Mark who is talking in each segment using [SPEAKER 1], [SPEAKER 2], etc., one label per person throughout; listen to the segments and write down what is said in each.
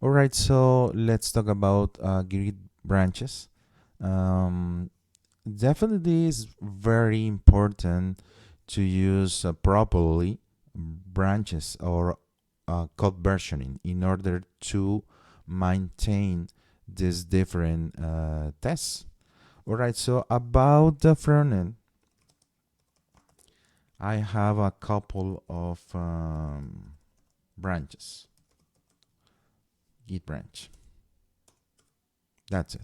[SPEAKER 1] All right, so let's talk about grid branches. Um, Definitely is very important to use properly branches or code versioning in order to maintain these different tests. All right, so about the front end, I have a couple of branches. Git branch. That's it.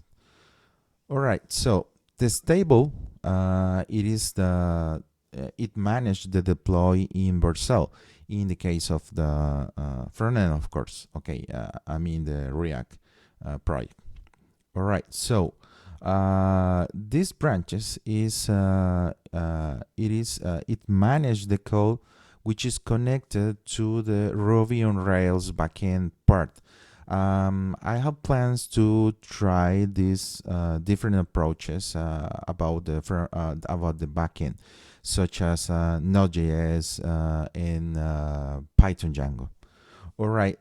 [SPEAKER 1] All right. So this table, it managed the deploy in Vercel in the case of the front end, of course. Okay. I mean the React project. All right. So these branches it managed the code which is connected to the Ruby on Rails backend part. I have plans to try these different approaches about the backend, such as Node.js and Python Django. All right.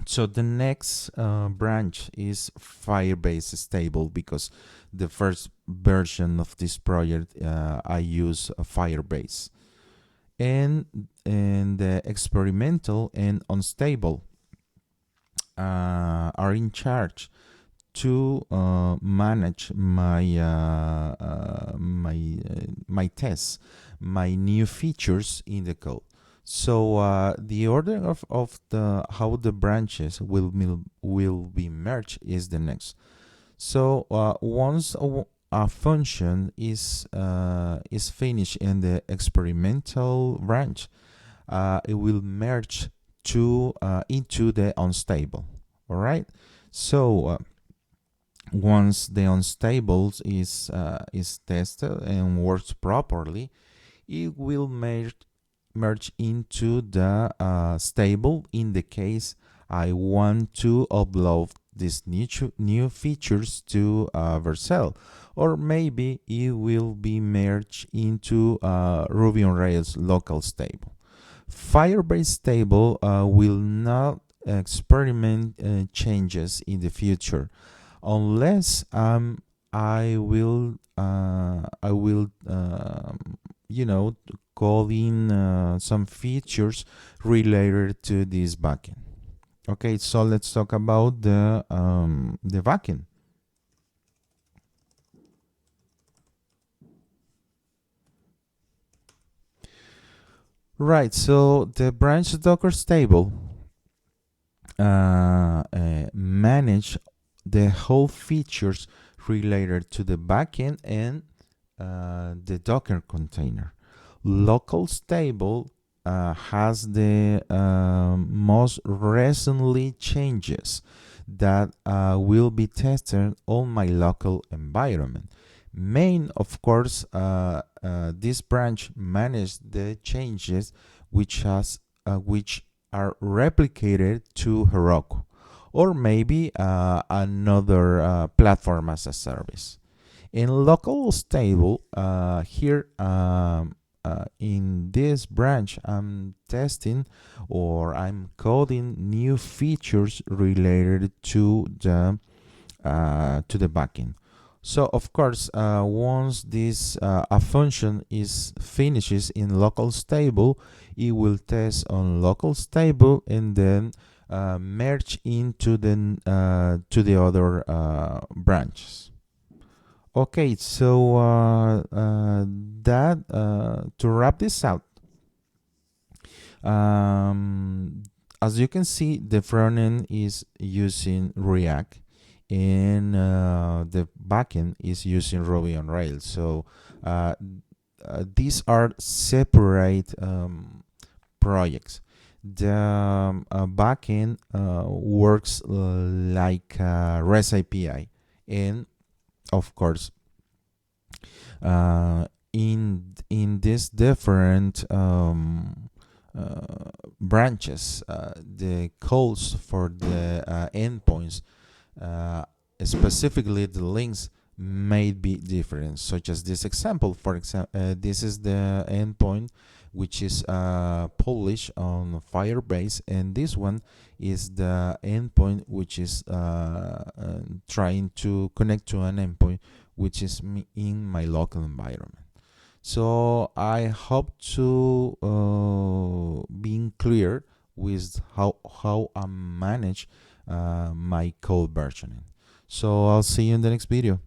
[SPEAKER 1] So the next branch is Firebase stable because the first version of this project I use Firebase, and the experimental and unstable are in charge to manage my tests, my new features in the code. So the order of the how the branches will be merged is the next. So once a function is finished in the experimental branch, it will merge into the unstable. All right. So once the unstable is tested and works properly, it will merge into the stable in the case I want to upload these new features to Vercel, or maybe it will be merged into Ruby on Rails local stable. Firebase stable will not experiment changes in the future unless I will call in some features related to this backend. Okay, so let's talk about the backend. Right, so the branch Docker stable manage the whole features related to the backend and the Docker container. Local stable has the most recently changes that will be tested on my local environment. Main, of course, this branch manages the changes which are replicated to Heroku, or maybe another platform as a service. In local stable, here in this branch, I'm testing or I'm coding new features related to the backend. So of course, once this a function is finishes in local stable, it will test on local stable and then merge into the other branches. Okay, so to wrap this out, as you can see, the front end is using React, and the backend is using Ruby on Rails. So these are separate projects. The backend works like a REST API, and of course, in these different branches, the codes for the endpoints, specifically the links, may be different. Such as this example, for example, this is the endpoint which is published on Firebase, and this one is the endpoint, which is trying to connect to an endpoint which is in my local environment. So I hope to being clear with how I manage my code versioning. So I'll see you in the next video.